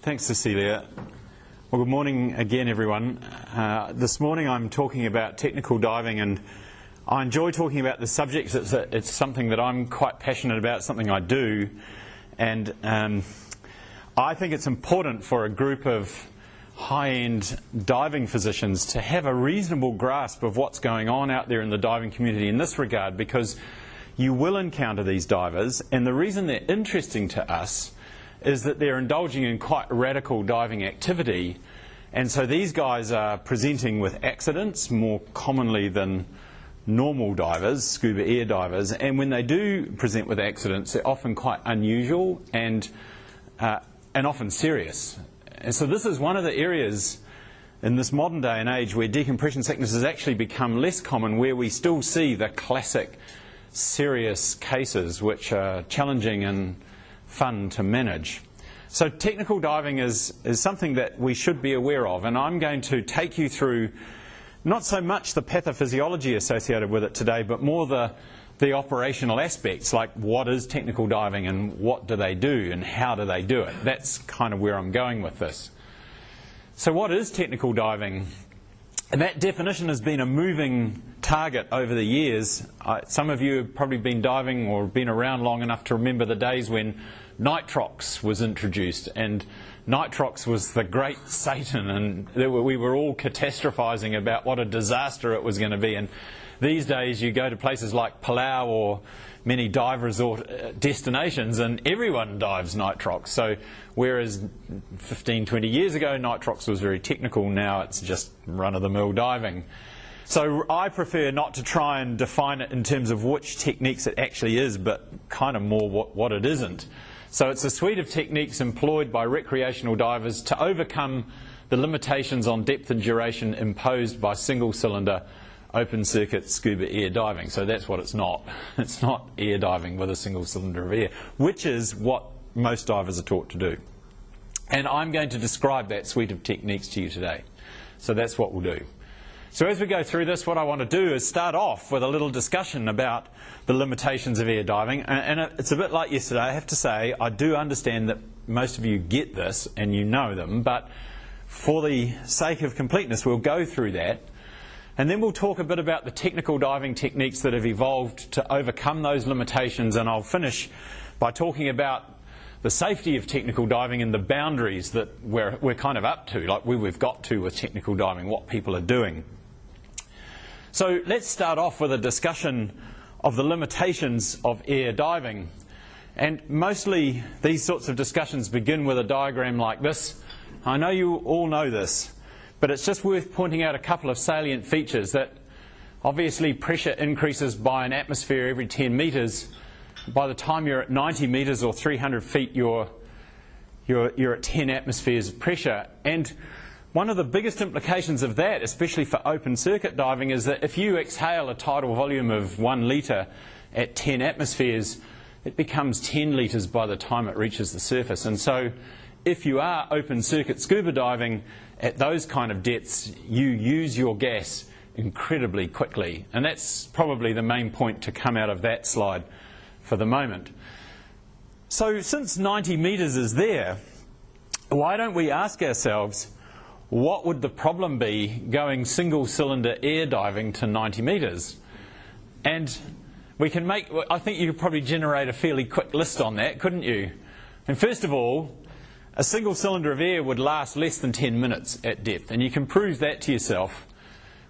Thanks, Cecilia. Well, good morning again, everyone. This morning I'm talking about technical diving, and I enjoy talking about the subject. It's something that I'm quite passionate about, something I do, and I think it's important for a group of high-end diving physicians to have a reasonable grasp of what's going on out there in the diving community in this regard, because you will encounter these divers, and the reason they're interesting to us is that they're indulging in quite radical diving activity, and so these guys are presenting with accidents more commonly than normal divers, scuba air divers, and when they do present with accidents, they're often quite unusual and often serious. And so this is one of the areas in this modern day and age where decompression sickness has actually become less common, where we still see the classic serious cases which are challenging and fun to manage. So technical diving is something that we should be aware of, and I'm going to take you through not so much the pathophysiology associated with it today, but more the operational aspects, like what is technical diving and what do they do and how do they do it. That's kind of where I'm going with this. So what is technical diving? And that definition has been a moving target over the years. Some of you have probably been diving or been around long enough to remember the days when nitrox was introduced, and nitrox was the great Satan, and we were all catastrophizing about what a disaster it was going to be. And these days you go to places like Palau or many dive resort destinations and everyone dives nitrox. So whereas 15, 20 years ago nitrox was very technical, now it's just run-of-the-mill diving. So I prefer not to try and define it in terms of which techniques it actually is, but kind of more what it isn't. So it's a suite of techniques employed by recreational divers to overcome the limitations on depth and duration imposed by single-cylinder open-circuit scuba air diving. So that's what it's not. It's not air diving with a single cylinder of air, which is what most divers are taught to do. And I'm going to describe that suite of techniques to you today. So that's what we'll do. So as we go through this, what I want to do is start off with a little discussion about the limitations of air diving. And it's a bit like yesterday. I have to say, I do understand that most of you get this and you know them, but for the sake of completeness, we'll go through that. And then we'll talk a bit about the technical diving techniques that have evolved to overcome those limitations, and I'll finish by talking about the safety of technical diving and the boundaries that we're kind of up to, like where we've got to with technical diving, what people are doing. So let's start off with a discussion of the limitations of air diving. And mostly these sorts of discussions begin with a diagram like this. I know you all know this, but it's just worth pointing out a couple of salient features. That obviously pressure increases by an atmosphere every 10 metres. By the time you're at 90 metres or 300 feet, you're at 10 atmospheres of pressure. And one of the biggest implications of that, especially for open circuit diving, is that if you exhale a tidal volume of 1 litre at 10 atmospheres, it becomes 10 litres by the time it reaches the surface. And so if you are open circuit scuba diving at those kind of depths, you use your gas incredibly quickly. And that's probably the main point to come out of that slide for the moment. So since 90 metres is there, why don't we ask ourselves, what would the problem be going single-cylinder air diving to 90 metres? And we can make, I think you could probably generate a fairly quick list on that, couldn't you? And first of all, a single cylinder of air would last less than 10 minutes at depth, and you can prove that to yourself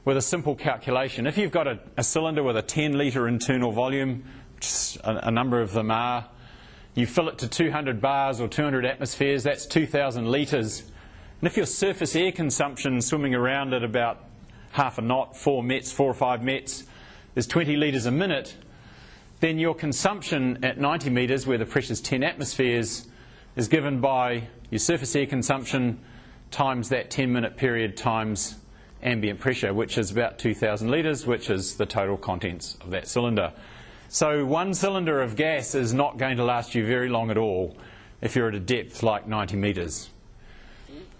with a simple calculation. If you've got a cylinder with a 10 litre internal volume, which a number of them are, you fill it to 200 bars or 200 atmospheres, that's 2,000 litres. And if your surface air consumption swimming around at about half a knot, 4 or 5 mets, is 20 litres a minute, then your consumption at 90 metres, where the pressure is 10 atmospheres, is given by your surface air consumption times that 10-minute period times ambient pressure, which is about 2,000 litres, which is the total contents of that cylinder. So 1 cylinder of gas is not going to last you very long at all if you're at a depth like 90 metres.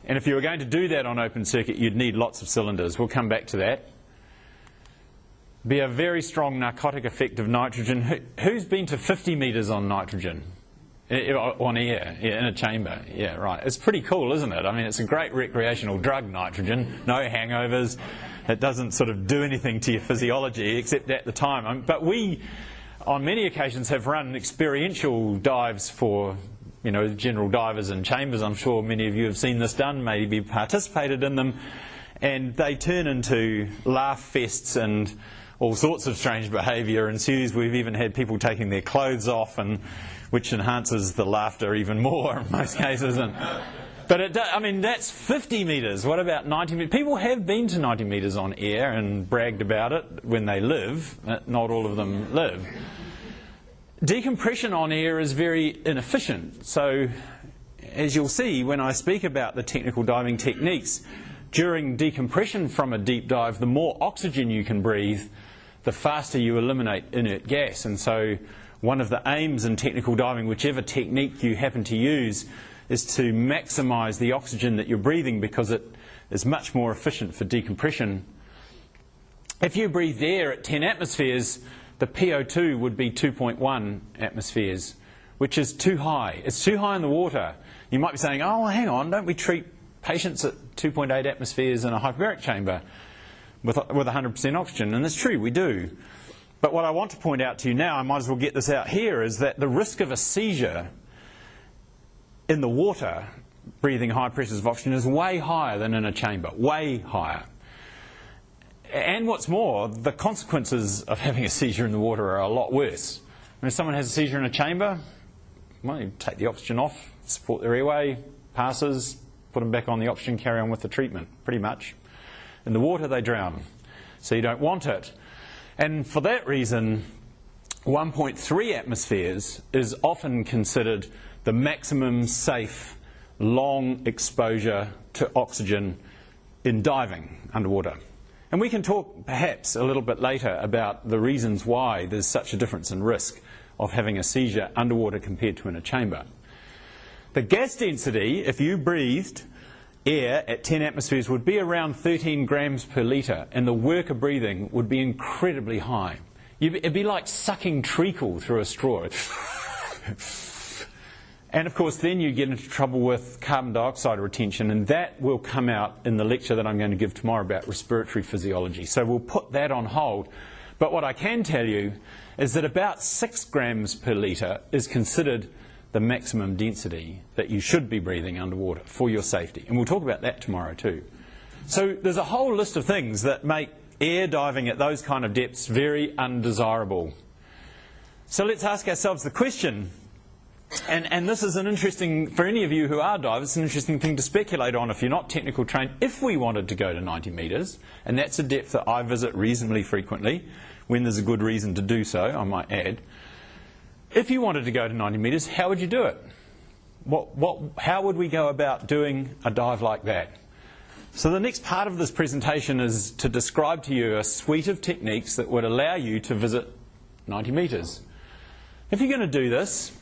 And if you were going to do that on open circuit, you'd need lots of cylinders. We'll come back to that. Be a very strong narcotic effect of nitrogen. Who's been to 50 metres on nitrogen? On air, yeah, in a chamber. Yeah, right. It's pretty cool, isn't it? I mean, it's a great recreational drug, nitrogen. No hangovers. It doesn't sort of do anything to your physiology except at the time. But we, on many occasions, have run experiential dives for, you know, general divers in chambers. I'm sure many of you have seen this done, maybe participated in them. And they turn into laugh fests and all sorts of strange behaviour ensues. We've even had people taking their clothes off, and which enhances the laughter even more in most cases. But I mean, that's 50 metres. What about 90 metres? People have been to 90 metres on air and bragged about it when they live. Not all of them live. Decompression on air is very inefficient. So, as you'll see when I speak about the technical diving techniques, during decompression from a deep dive, the more oxygen you can breathe, the faster you eliminate inert gas. And so one of the aims in technical diving, whichever technique you happen to use, is to maximise the oxygen that you're breathing because it is much more efficient for decompression. If you breathed air at 10 atmospheres, the PO2 would be 2.1 atmospheres, which is too high. It's too high in the water. You might be saying, oh, well, hang on, don't we treat patients at 2.8 atmospheres in a hyperbaric chamber with 100% oxygen? And that's true, we do. But what I want to point out to you now, I might as well get this out here, is that the risk of a seizure in the water, breathing high pressures of oxygen, is way higher than in a chamber, way higher. And what's more, the consequences of having a seizure in the water are a lot worse. When someone has a seizure in a chamber, well, you take the oxygen off, support their airway, passes, put them back on the oxygen, carry on with the treatment, pretty much. In the water, they drown. So you don't want it. And for that reason, 1.3 atmospheres is often considered the maximum safe long exposure to oxygen in diving underwater. And we can talk perhaps a little bit later about the reasons why there's such a difference in risk of having a seizure underwater compared to in a chamber. The gas density, if you breathed air at 10 atmospheres, would be around 13 grams per litre, and the work of breathing would be incredibly high. It'd be like sucking treacle through a straw. And of course then you get into trouble with carbon dioxide retention, and that will come out in the lecture that I'm going to give tomorrow about respiratory physiology. So we'll put that on hold. But what I can tell you is that about 6 grams per litre is considered the maximum density that you should be breathing underwater for your safety. And we'll talk about that tomorrow too. So there's a whole list of things that make air diving at those kind of depths very undesirable. So let's ask ourselves the question, and this is an interesting, for any of you who are divers, it's an interesting thing to speculate on if you're not technical trained. If we wanted to go to 90 metres, and that's a depth that I visit reasonably frequently, when there's a good reason to do so, I might add. If you wanted to go to 90 metres, how would you do it? How would we go about doing a dive like that? So the next part of this presentation is to describe to you a suite of techniques that would allow you to visit 90 metres. If you're going to do this,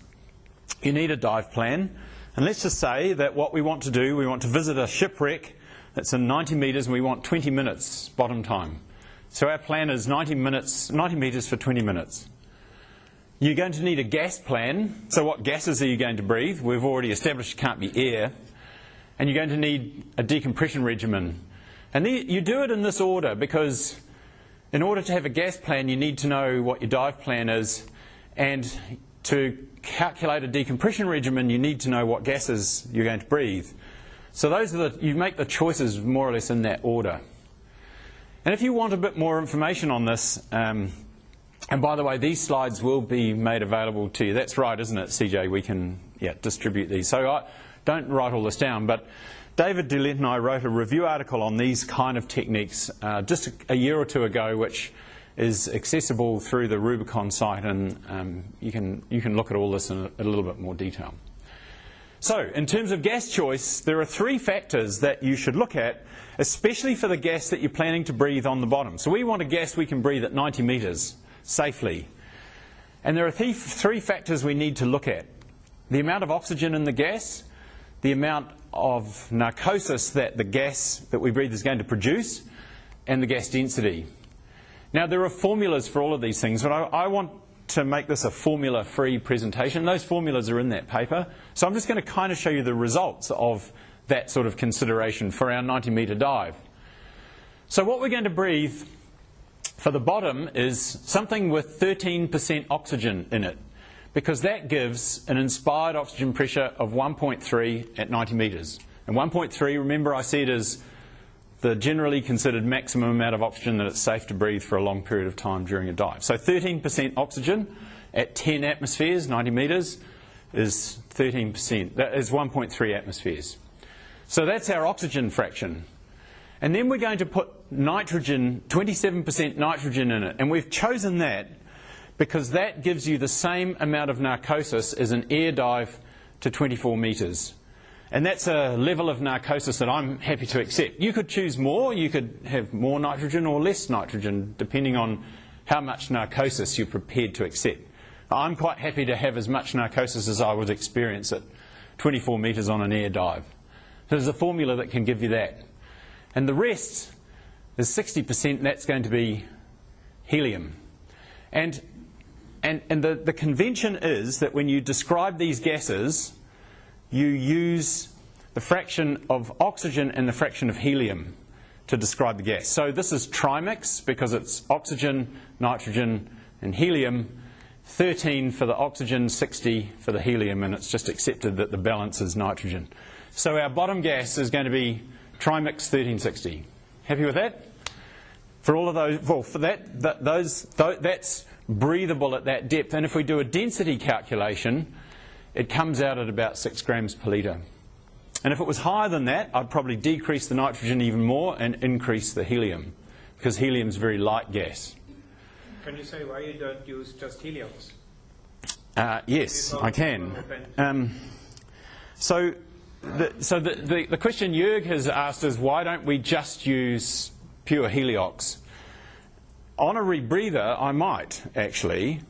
you need a dive plan. And let's just say that what we want to do, we want to visit a shipwreck that's in 90 metres and we want 20 minutes bottom time. So our plan is 90 metres for 20 minutes. You're going to need a gas plan. So what gases are you going to breathe? We've already established it can't be air. And you're going to need a decompression regimen. And you do it in this order because in order to have a gas plan, you need to know what your dive plan is. And to calculate a decompression regimen, you need to know what gases you're going to breathe. So those are you make the choices more or less in that order. And if you want a bit more information on this, and by the way, these slides will be made available to you. That's right, isn't it, CJ? We can distribute these. So don't write all this down, but David Dulett and I wrote a review article on these kind of techniques just a year or two ago, which is accessible through the Rubicon site, and you can look at all this in a little bit more detail. So, in terms of gas choice, there are 3 factors that you should look at, especially for the gas that you're planning to breathe on the bottom. So we want a gas we can breathe at 90 metres safely. And there are 3 factors we need to look at. The amount of oxygen in the gas, the amount of narcosis that the gas that we breathe is going to produce, and the gas density. Now there are formulas for all of these things, but I want to make this a formula-free presentation. Those formulas are in that paper. So I'm just going to kind of show you the results of that sort of consideration for our 90-metre dive. So what we're going to breathe for the bottom is something with 13% oxygen in it, because that gives an inspired oxygen pressure of 1.3 at 90 metres. And 1.3, remember I said, is the generally considered maximum amount of oxygen that it's safe to breathe for a long period of time during a dive. So 13% oxygen at 10 atmospheres, 90 metres, is 13%. That is 1.3 atmospheres. So that's our oxygen fraction. And then we're going to put nitrogen, 27% nitrogen in it. And we've chosen that because that gives you the same amount of narcosis as an air dive to 24 metres. And that's a level of narcosis that I'm happy to accept. You could choose more, you could have more nitrogen or less nitrogen, depending on how much narcosis you're prepared to accept. I'm quite happy to have as much narcosis as I would experience at 24 metres on an air dive. There's a formula that can give you that. And the rest is 60%, and that's going to be helium. And the convention is that when you describe these gases, you use the fraction of oxygen and the fraction of helium to describe the gas. So this is trimix because it's oxygen, nitrogen, and helium. 13 for the oxygen, 60 for the helium, and it's just accepted that the balance is nitrogen. So our bottom gas is going to be trimix 1360. Happy with that? For all of those, well, for that's breathable at that depth. And if we do a density calculation, it comes out at about 6 grams per litre. And if it was higher than that, I'd probably decrease the nitrogen even more and increase the helium, because helium is a very light gas. Can you say why you don't use just heliums? Yes, I can. So the question Jörg has asked is, why don't we just use pure heliox? On a rebreather, I might, actually.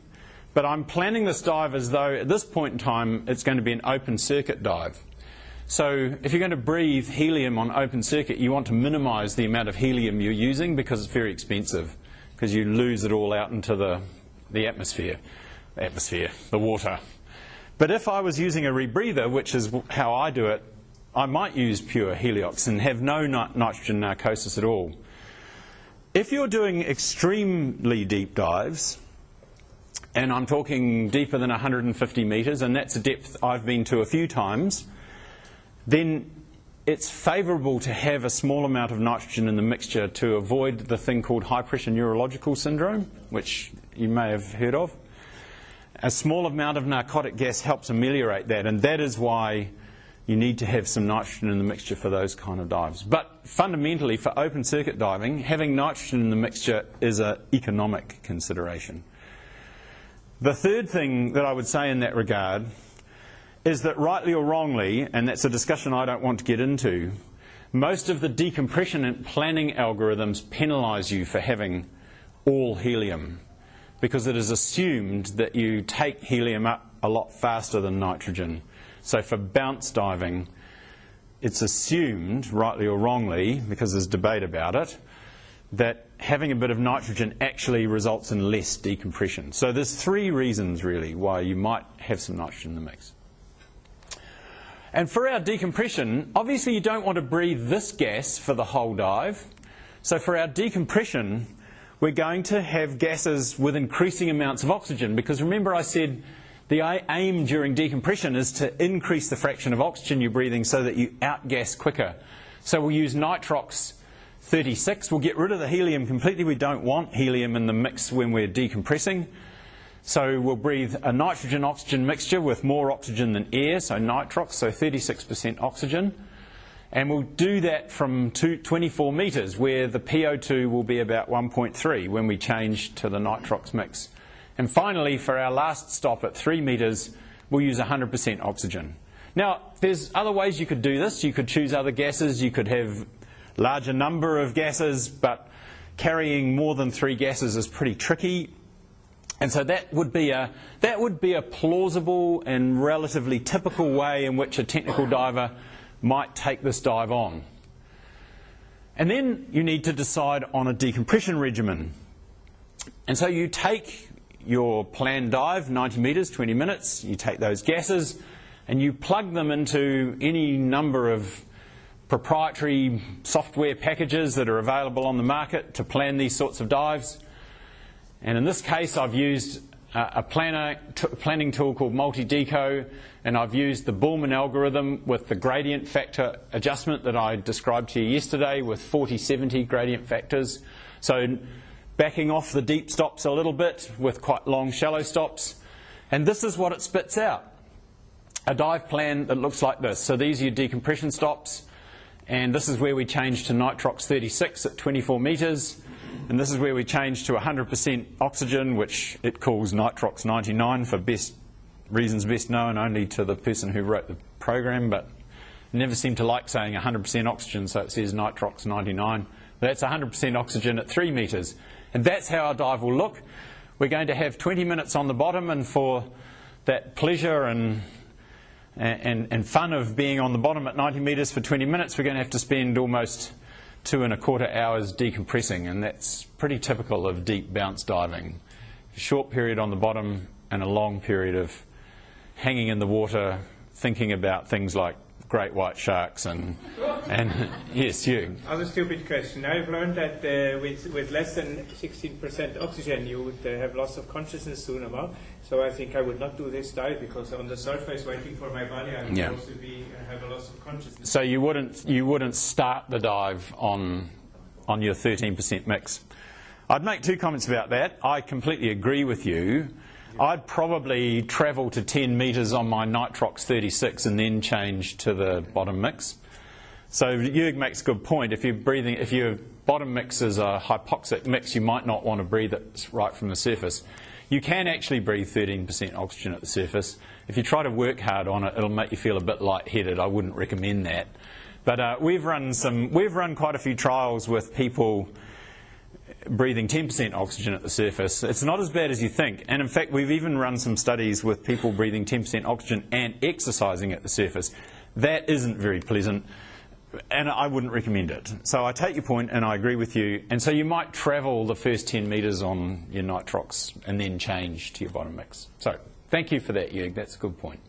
But I'm planning this dive as though, at this point in time, it's going to be an open circuit dive. So if you're going to breathe helium on open circuit, you want to minimise the amount of helium you're using because it's very expensive, because you lose it all out into the atmosphere, the water. But if I was using a rebreather, which is how I do it, I might use pure heliox and have no nitrogen narcosis at all. If you're doing extremely deep dives, and I'm talking deeper than 150 metres, and that's a depth I've been to a few times, then it's favourable to have a small amount of nitrogen in the mixture to avoid the thing called high pressure neurological syndrome, which you may have heard of. A small amount of narcotic gas helps ameliorate that, and that is why you need to have some nitrogen in the mixture for those kind of dives. But fundamentally, for open circuit diving, having nitrogen in the mixture is an economic consideration. The third thing that I would say in that regard is that, rightly or wrongly, and that's a discussion I don't want to get into, most of the decompression and planning algorithms penalise you for having all helium, because it is assumed that you take helium up a lot faster than nitrogen. So for bounce diving, it's assumed, rightly or wrongly, because there's debate about it, that having a bit of nitrogen actually results in less decompression. So there's 3 reasons, really, why you might have some nitrogen in the mix. And for our decompression, obviously you don't want to breathe this gas for the whole dive. So for our decompression, we're going to have gases with increasing amounts of oxygen, because remember I said the aim during decompression is to increase the fraction of oxygen you're breathing so that you outgas quicker. So we'll use nitrox 36. We'll get rid of the helium completely. We don't want helium in the mix when we're decompressing. So we'll breathe a nitrogen-oxygen mixture with more oxygen than air, so nitrox, so 36% oxygen. And we'll do that from 24 metres, where the PO2 will be about 1.3 when we change to the nitrox mix. And finally, for our last stop at 3 metres, we'll use 100% oxygen. Now, there's other ways you could do this. You could choose other gases. You could have larger number of gases, but carrying more than 3 gases is pretty tricky. And so that would be a plausible and relatively typical way in which a technical diver might take this dive on. And then you need to decide on a decompression regimen. And so you take your planned dive, 90 metres, 20 minutes. You take those gases and you plug them into any number of proprietary software packages that are available on the market to plan these sorts of dives. And in this case, I've used a planning tool called Multi-Deco, and I've used the Bullman algorithm with the gradient factor adjustment that I described to you yesterday with 40-70 gradient factors. So backing off the deep stops a little bit with quite long shallow stops. And this is what it spits out. A dive plan that looks like this. So these are your decompression stops, and this is where we change to nitrox 36 at 24 metres. And this is where we change to 100% oxygen, which it calls nitrox 99 for reasons best known only to the person who wrote the program, but never seemed to like saying 100% oxygen, so it says nitrox 99. That's 100% oxygen at 3 metres. And that's how our dive will look. We're going to have 20 minutes on the bottom, and for that pleasure and fun of being on the bottom at 90 metres for 20 minutes, we're going to have to spend almost 2¼ hours decompressing, and that's pretty typical of deep bounce diving. A short period on the bottom and a long period of hanging in the water, thinking about things like great white sharks and yes, you. Other stupid question. I've learned that with less than 16% oxygen, you would have loss of consciousness soon enough. So I think I would not do this dive, because on the surface, waiting for my body, I would also have a loss of consciousness. So you wouldn't start the dive on your 13% mix. I'd make 2 comments about that. I completely agree with you. I'd probably travel to 10 metres on my nitrox 36 and then change to the bottom mix. So Jörg makes a good point. If your bottom mix is a hypoxic mix, you might not want to breathe it right from the surface. You can actually breathe 13% oxygen at the surface. If you try to work hard on it, it'll make you feel a bit lightheaded. I wouldn't recommend that. But we've run quite a few trials with people breathing 10% oxygen at the surface. It's not as bad as you think. And in fact, we've even run some studies with people breathing 10% oxygen and exercising at the surface. That isn't very pleasant, and I wouldn't recommend it. So I take your point, and I agree with you. And so you might travel the first 10 metres on your nitrox and then change to your bottom mix. So thank you for that, Jörg. That's a good point.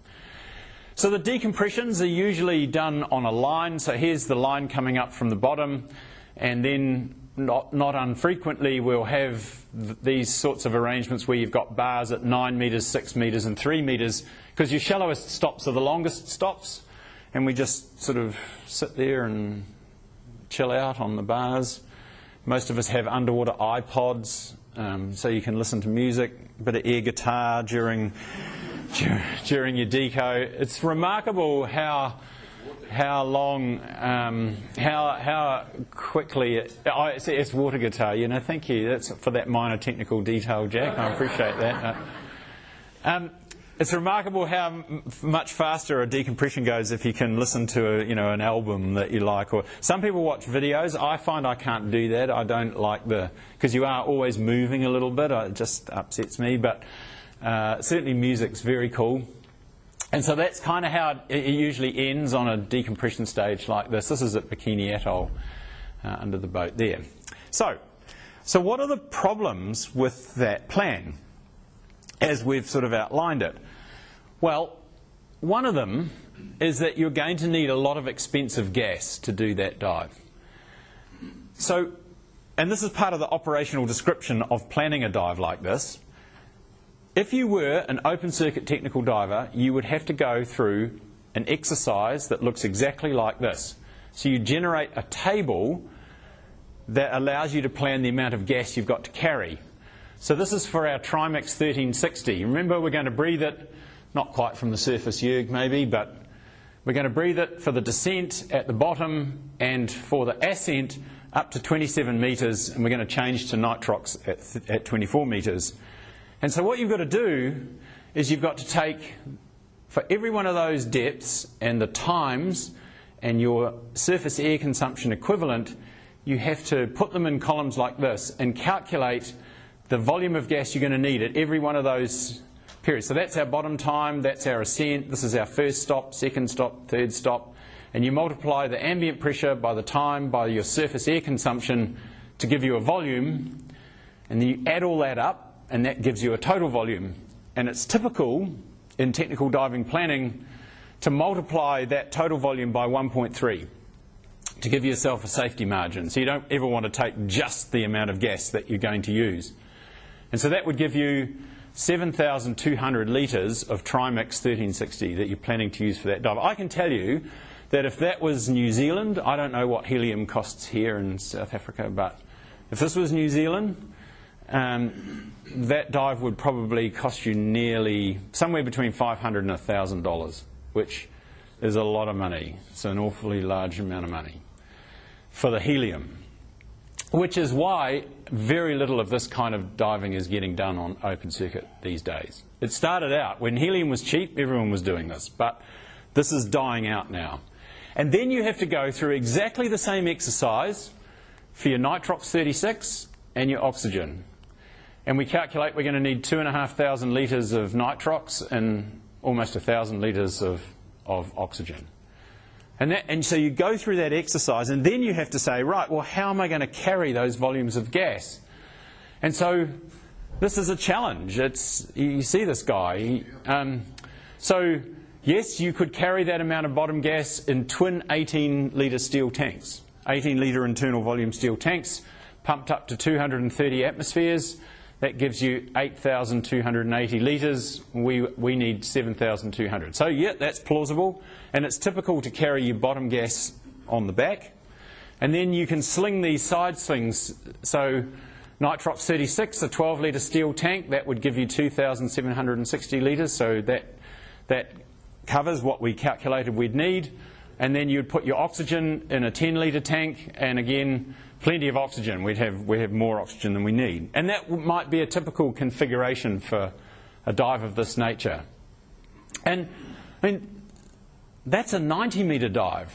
So the decompressions are usually done on a line. So here's the line coming up from the bottom, and then not unfrequently we'll have these sorts of arrangements where you've got bars at 9 metres, 6 metres and 3 metres, because your shallowest stops are the longest stops, and we just sort of sit there and chill out on the bars. Most of us have underwater iPods, so you can listen to music, a bit of air guitar during your deco. It's remarkable how long, how quickly it's water guitar. You know, thank you. That's for that minor technical detail, Jack. I appreciate that. It's remarkable how much faster a decompression goes if you can listen to an album that you like. Or some people watch videos. I find I can't do that. I don't like because you are always moving a little bit. It just upsets me. But certainly music's very cool. And so that's kind of how it usually ends on a decompression stage like this. This is at Bikini Atoll under the boat there. So what are the problems with that plan as we've sort of outlined it? Well, one of them is that you're going to need a lot of expensive gas to do that dive. So, and this is part of the operational description of planning a dive like this. If you were an open circuit technical diver, you would have to go through an exercise that looks exactly like this. So you generate a table that allows you to plan the amount of gas you've got to carry. So this is for our Trimix 1360. Remember, we're going to breathe it, not quite from the surface, Jörg, maybe, but we're going to breathe it for the descent at the bottom and for the ascent up to 27 metres, and we're going to change to nitrox at 24 metres. And so what you've got to do is you've got to take, for every one of those depths and the times and your surface air consumption equivalent, you have to put them in columns like this and calculate the volume of gas you're going to need at every one of those periods. So that's our bottom time, that's our ascent, this is our first stop, second stop, third stop, and you multiply the ambient pressure by the time, by your surface air consumption to give you a volume, and then you add all that up, and that gives you a total volume. And it's typical in technical diving planning to multiply that total volume by 1.3 to give yourself a safety margin. So you don't ever want to take just the amount of gas that you're going to use. And so that would give you 7,200 litres of Trimix 1360 that you're planning to use for that dive. I can tell you that if that was New Zealand, I don't know what helium costs here in South Africa, but if this was New Zealand, that dive would probably cost you nearly somewhere between $500 and $1,000, which is a lot of money. It's an awfully large amount of money for the helium, which is why very little of this kind of diving is getting done on open circuit these days. It started out when helium was cheap, everyone was doing this, but this is dying out now. And then you have to go through exactly the same exercise for your nitrox 36 and your oxygen. And we calculate we're going to need 2,500 litres of nitrox and almost 1,000 litres of oxygen. And so you go through that exercise, and then you have to say, right, well, how am I going to carry those volumes of gas? And so this is a challenge. You see this guy. So yes, you could carry that amount of bottom gas in twin 18-litre steel tanks, 18-litre internal volume steel tanks, pumped up to 230 atmospheres. That gives you 8,280 litres. We need 7,200. So yeah, that's plausible, and it's typical to carry your bottom gas on the back. And then you can sling these side slings. So nitrox 36, a 12-litre steel tank, that would give you 2,760 litres. So that covers what we calculated we'd need. And then you'd put your oxygen in a 10-litre tank, and again, plenty of oxygen. We have more oxygen than we need. And that might be a typical configuration for a dive of this nature. And I mean, that's a 90-metre dive.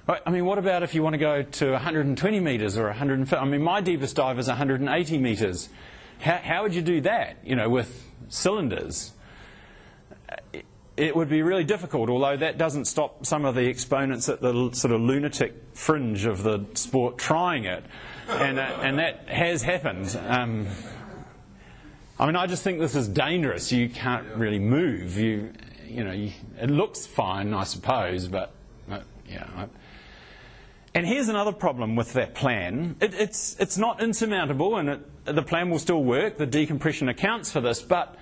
I mean, what about if you want to go to 120 metres or 150? I mean, my deepest dive is 180 metres. How would you do that, you know, with cylinders? It would be really difficult, although that doesn't stop some of the exponents at the sort of lunatic fringe of the sport trying it, and that has happened. I mean, I just think this is dangerous. You can't really move. You know, it looks fine, I suppose, but yeah. And here's another problem with that plan. It's not insurmountable, and the plan will still work. The decompression accounts for this, but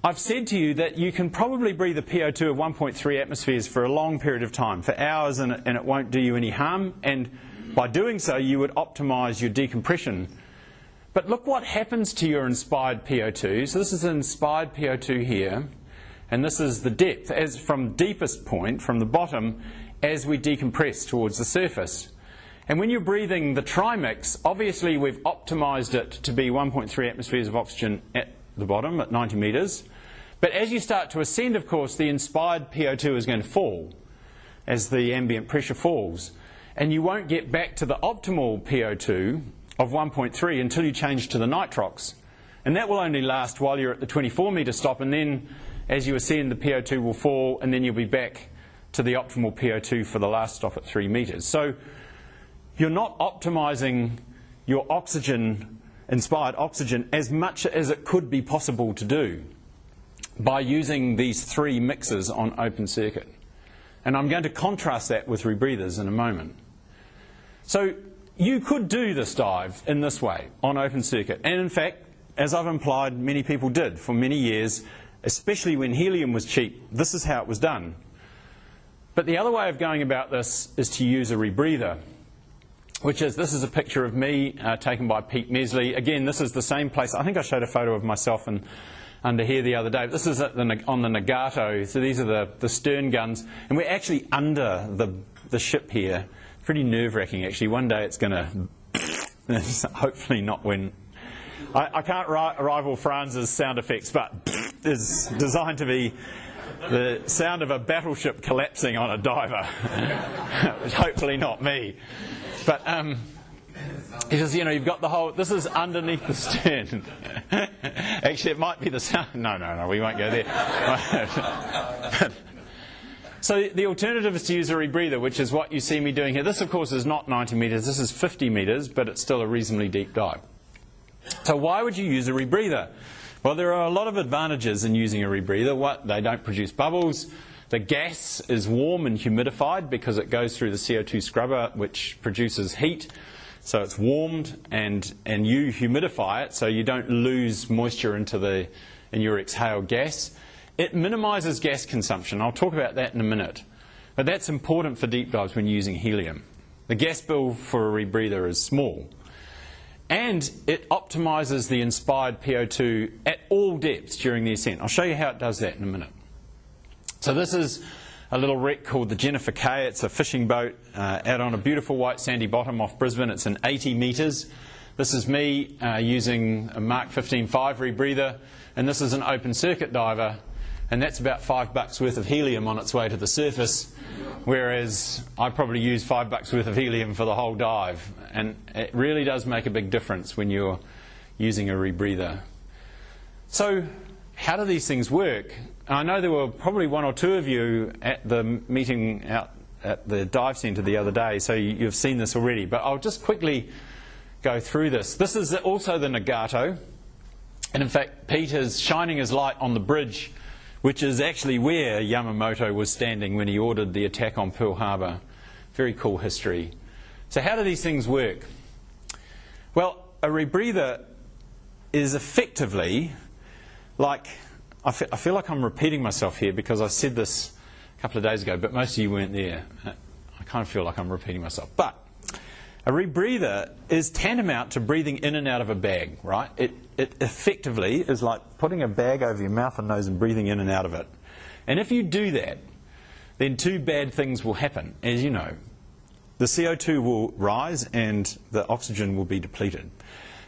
I've said to you that you can probably breathe a PO2 of 1.3 atmospheres for a long period of time, for hours, and it won't do you any harm. And by doing so, you would optimise your decompression. But look what happens to your inspired PO2. So this is an inspired PO2 here, and this is the depth, as from deepest point, from the bottom, as we decompress towards the surface. And when you're breathing the trimix, obviously we've optimised it to be 1.3 atmospheres of oxygen at the bottom at 90 metres. But as you start to ascend, of course, the inspired PO2 is going to fall as the ambient pressure falls. And you won't get back to the optimal PO2 of 1.3 until you change to the nitrox. And that will only last while you're at the 24-metre stop, and then as you ascend, the PO2 will fall, and then you'll be back to the optimal PO2 for the last stop at 3 metres. So you're not optimising your oxygen, inspired oxygen, as much as it could be possible to do by using these three mixes on open circuit. And I'm going to contrast that with rebreathers in a moment. So you could do this dive in this way on open circuit. And in fact, as I've implied, many people did for many years, especially when helium was cheap. This is how it was done. But the other way of going about this is to use a rebreather, which is, this is a picture of me taken by Pete Mesley. Again, this is the same place. I think I showed a photo of myself under here the other day. This is on the Nagato. So these are the stern guns. And we're actually under the ship here. Pretty nerve-wracking, actually. One day it's going to, hopefully not when, I can't rival Franz's sound effects, but it's designed to be the sound of a battleship collapsing on a diver. Hopefully not me. But because, you know, you've got the whole, this is underneath the stern. Actually, it might be the sound. No, we won't go there. So the alternative is to use a rebreather, which is what you see me doing here. This, of course, is not 90 metres. This is 50 metres, but it's still a reasonably deep dive. So why would you use a rebreather? Well, there are a lot of advantages in using a rebreather. They don't produce bubbles. The gas is warm and humidified because it goes through the CO2 scrubber, which produces heat. So it's warmed, and you humidify it so you don't lose moisture in your exhaled gas. It minimises gas consumption. I'll talk about that in a minute. But that's important for deep dives when using helium. The gas bill for a rebreather is small. And it optimises the inspired PO2 at all depths during the ascent. I'll show you how it does that in a minute. So this is a little wreck called the Jennifer K. It's a fishing boat out on a beautiful white sandy bottom off Brisbane. It's in 80 metres. This is me using a Mark 15.5 rebreather, and this is an open circuit diver, and that's about $5 worth of helium on its way to the surface, whereas I probably use $5 worth of helium for the whole dive. And it really does make a big difference when you're using a rebreather. So how do these things work? I know there were probably one or two of you at the meeting out at the dive centre the other day, so you've seen this already, but I'll just quickly go through this. This is also the Nagato, and in fact Pete is shining his light on the bridge, which is actually where Yamamoto was standing when he ordered the attack on Pearl Harbor. Very cool history. So how do these things work? Well, a rebreather is effectively like, I feel like I'm repeating myself here because I said this a couple of days ago, but most of you weren't there. I kind of feel like I'm repeating myself. But a rebreather is tantamount to breathing in and out of a bag, right? It effectively is like putting a bag over your mouth and nose and breathing in and out of it. And if you do that, then two bad things will happen, as you know. The CO2 will rise and the oxygen will be depleted.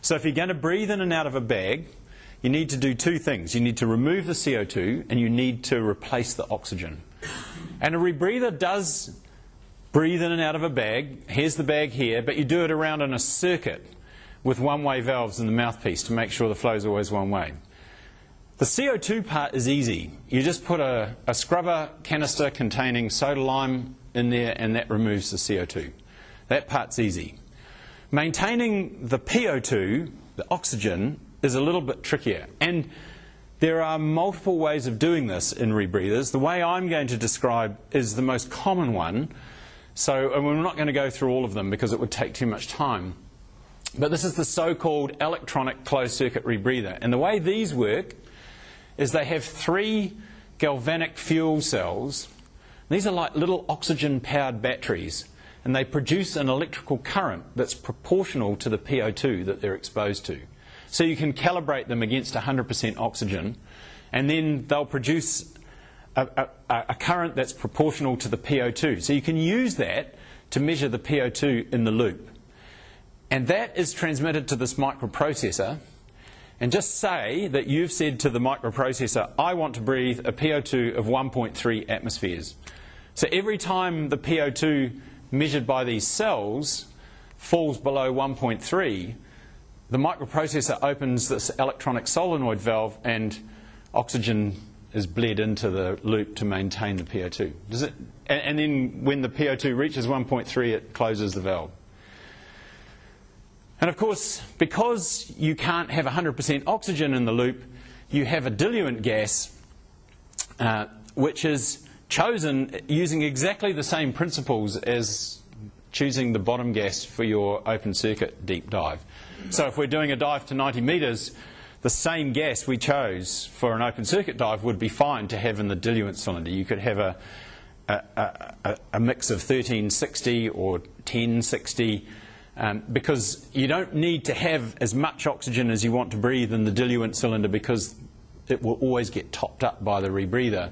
So if you're going to breathe in and out of a bag, you need to do two things. You need to remove the CO2 and you need to replace the oxygen. And a rebreather does breathe in and out of a bag. Here's the bag here, but you do it around in a circuit with one-way valves in the mouthpiece to make sure the flow is always one way. The CO2 part is easy. You just put a scrubber canister containing soda lime in there and that removes the CO2. That part's easy. Maintaining the PO2, the oxygen, is a little bit trickier. And there are multiple ways of doing this in rebreathers. The way I'm going to describe is the most common one. And we're not going to go through all of them because it would take too much time. But this is the so-called electronic closed-circuit rebreather. And the way these work is they have 3 galvanic fuel cells. These are like little oxygen-powered batteries. And they produce an electrical current that's proportional to the PO2 that they're exposed to. So you can calibrate them against 100% oxygen, and then they'll produce a current that's proportional to the PO2. So you can use that to measure the PO2 in the loop. And that is transmitted to this microprocessor. And just say that you've said to the microprocessor, I want to breathe a PO2 of 1.3 atmospheres. So every time the PO2 measured by these cells falls below 1.3, the microprocessor opens this electronic solenoid valve and oxygen is bled into the loop to maintain the PO2. And then when the PO2 reaches 1.3, it closes the valve. And of course, because you can't have 100% oxygen in the loop, you have a diluent gas, which is chosen using exactly the same principles as choosing the bottom gas for your open circuit deep dive. So if we're doing a dive to 90 metres, the same gas we chose for an open circuit dive would be fine to have in the diluent cylinder. You could have a mix of 1360 or 1060 because you don't need to have as much oxygen as you want to breathe in the diluent cylinder because it will always get topped up by the rebreather.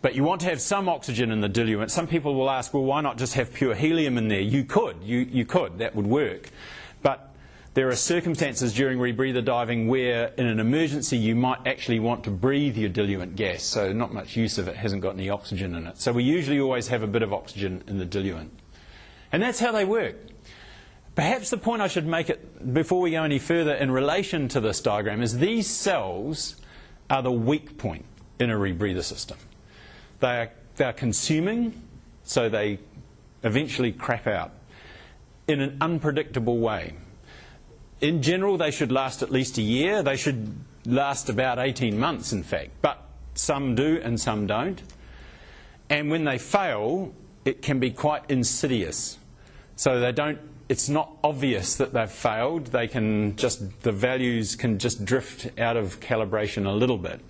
But you want to have some oxygen in the diluent. Some people will ask, well, why not just have pure helium in there? You could. You could. That would work. But there are circumstances during rebreather diving where in an emergency you might actually want to breathe your diluent gas, so not much use of it, hasn't got any oxygen in it. So we usually always have a bit of oxygen in the diluent. And that's how they work. Perhaps the point I should make it before we go any further in relation to this diagram is these cells are the weak point in a rebreather system. They are consuming, so they eventually crap out in an unpredictable way. in general, they should last at least a year. They should last about 18 months, in fact. But some do and some don't. And when they fail, it can be quite insidious. So it's not obvious that they've failed. The values can just drift out of calibration a little bit.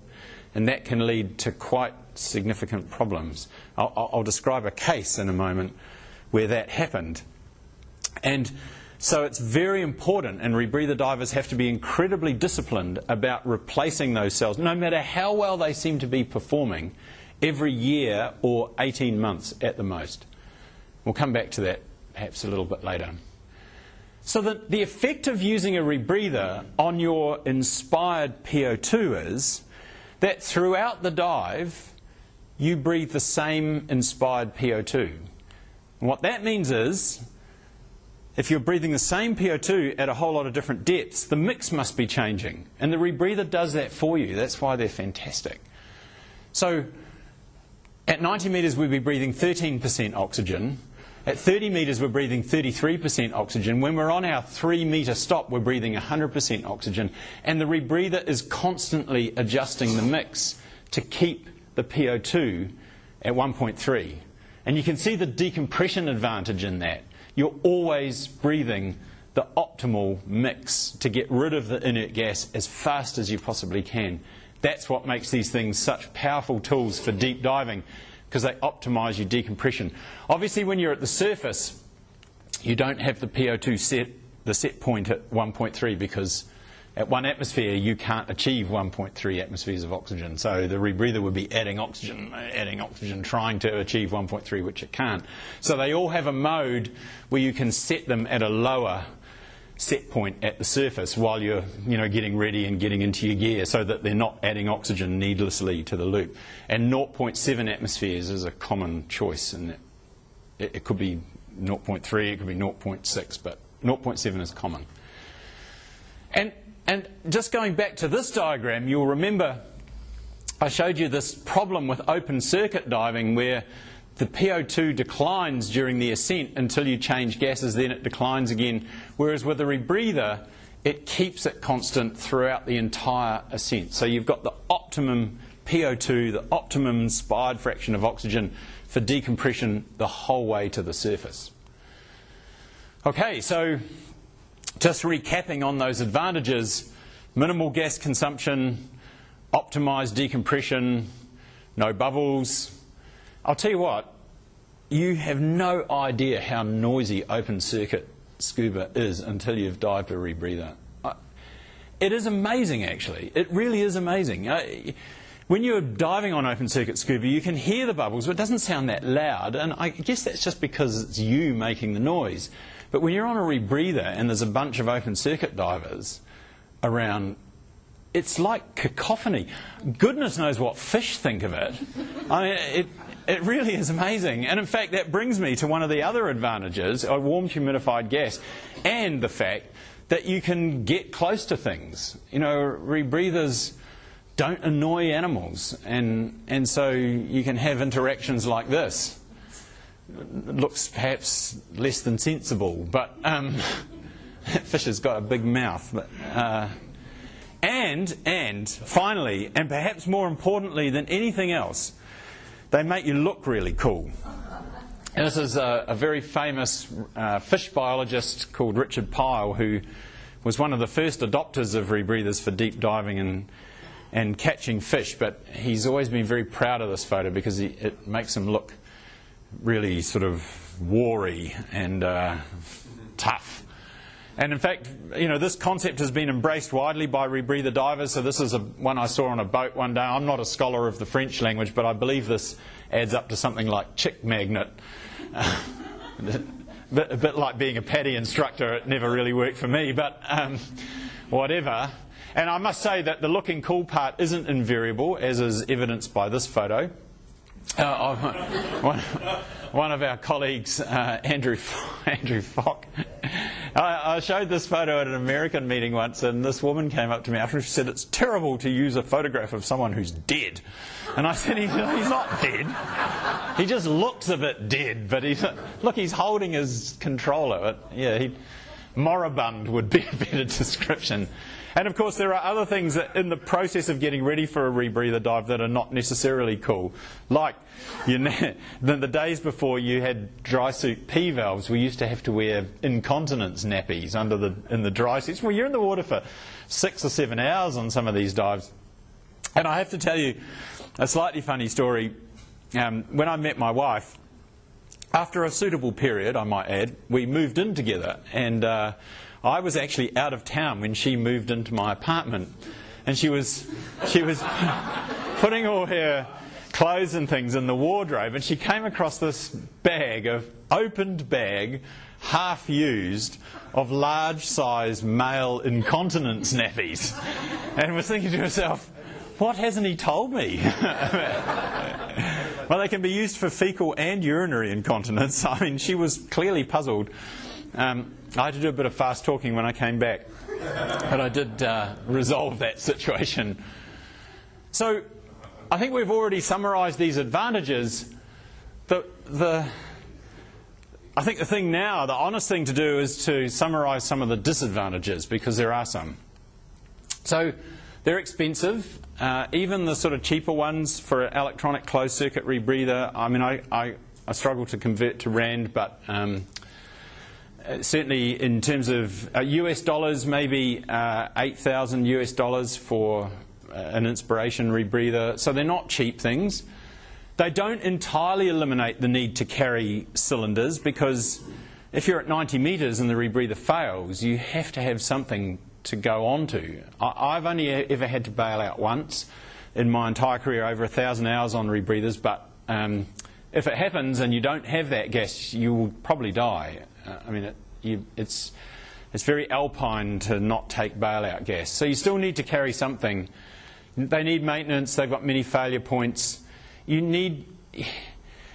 And that can lead to quite significant problems. I'll describe a case in a moment where that happened. And so it's very important, and rebreather divers have to be incredibly disciplined about replacing those cells, no matter how well they seem to be performing, every year or 18 months at the most. We'll come back to that perhaps a little bit later. So the effect of using a rebreather on your inspired PO2 is that throughout the dive, you breathe the same inspired PO2. And what that means is, if you're breathing the same PO2 at a whole lot of different depths, the mix must be changing. And the rebreather does that for you. That's why they're fantastic. So at 90 metres, we'd be breathing 13% oxygen. At 30 metres, we're breathing 33% oxygen. When we're on our 3-metre stop, we're breathing 100% oxygen. And the rebreather is constantly adjusting the mix to keep the PO2 at 1.3. And you can see the decompression advantage in that. You're always breathing the optimal mix to get rid of the inert gas as fast as you possibly can. That's what makes these things such powerful tools for deep diving, because they optimise your decompression. Obviously, when you're at the surface, you don't have the PO2 set point at 1.3, because at 1 atmosphere you can't achieve 1.3 atmospheres of oxygen. So the rebreather would be adding oxygen, trying to achieve 1.3, which it can't. So they all have a mode where you can set them at a lower set point at the surface while you're getting ready and getting into your gear, so that they're not adding oxygen needlessly to the loop. And 0.7 atmospheres is a common choice, and it could be 0.3, it could be 0.6, but 0.7 is common. And just going back to this diagram, you'll remember I showed you this problem with open circuit diving where the PO2 declines during the ascent until you change gases, then it declines again. Whereas with a rebreather, it keeps it constant throughout the entire ascent. So you've got the optimum PO2, the optimum inspired fraction of oxygen for decompression the whole way to the surface. Okay, so just recapping on those advantages: minimal gas consumption, optimised decompression, no bubbles. I'll tell you what, you have no idea how noisy open circuit scuba is until you've dived a rebreather. It is amazing, actually. It really is amazing. When you're diving on open circuit scuba, you can hear the bubbles, but it doesn't sound that loud, and I guess that's just because it's you making the noise. But when you're on a rebreather and there's a bunch of open circuit divers around, it's like cacophony. Goodness knows what fish think of it. It really is amazing. And in fact, that brings me to one of the other advantages of warm humidified gas, and the fact that you can get close to things. Rebreathers don't annoy animals, and so you can have interactions like this. It looks perhaps less than sensible, but fish has got a big mouth. But, and finally, and perhaps more importantly than anything else, they make you look really cool. And this is a very famous fish biologist called Richard Pyle, who was one of the first adopters of rebreathers for deep diving and catching fish. But he's always been very proud of this photo because it makes him look really sort of wary and tough. And in fact, this concept has been embraced widely by rebreather divers. So this is one I saw on a boat one day. I'm not a scholar of the French language, but I believe this adds up to something like chick magnet. A bit like being a PADI instructor. It never really worked for me, but whatever. And I must say that the looking cool part isn't invariable, as is evidenced by this photo. One of our colleagues, Andrew Fock, I showed this photo at an American meeting once, and this woman came up to me after and she said, "It's terrible to use a photograph of someone who's dead." And I said, he's not dead. He just looks a bit dead, but he's holding his controller. moribund would be a better description. And of course there are other things that in the process of getting ready for a rebreather dive that are not necessarily cool. Like the days before you had dry suit P valves, we used to have to wear incontinence nappies in the dry suits. Well, you're in the water for 6 or 7 hours on some of these dives. And I have to tell you a slightly funny story. When I met my wife, after a suitable period, I might add, we moved in together, and I was actually out of town when she moved into my apartment, and she was putting all her clothes and things in the wardrobe, and she came across this opened bag, half used, of large size male incontinence nappies, and was thinking to herself, what hasn't he told me? Well, they can be used for fecal and urinary incontinence. I mean, she was clearly puzzled. I had to do a bit of fast talking when I came back, but I did resolve that situation. So I think we've already summarised these advantages. I think the thing now, the honest thing to do, is to summarise some of the disadvantages, because there are some. So they're expensive. Even the sort of cheaper ones for an electronic closed-circuit rebreather, I mean, I struggle to convert to Rand, but certainly in terms of US dollars, maybe $8,000 US for an inspiration rebreather. So they're not cheap things. They don't entirely eliminate the need to carry cylinders, because if you're at 90 metres and the rebreather fails, you have to have something to go on to. I've only ever had to bail out once in my entire career, over 1,000 hours on rebreathers, but if it happens and you don't have that gas, you will probably die. I mean, it's very alpine to not take bailout gas. So you still need to carry something. They need maintenance. They've got many failure points.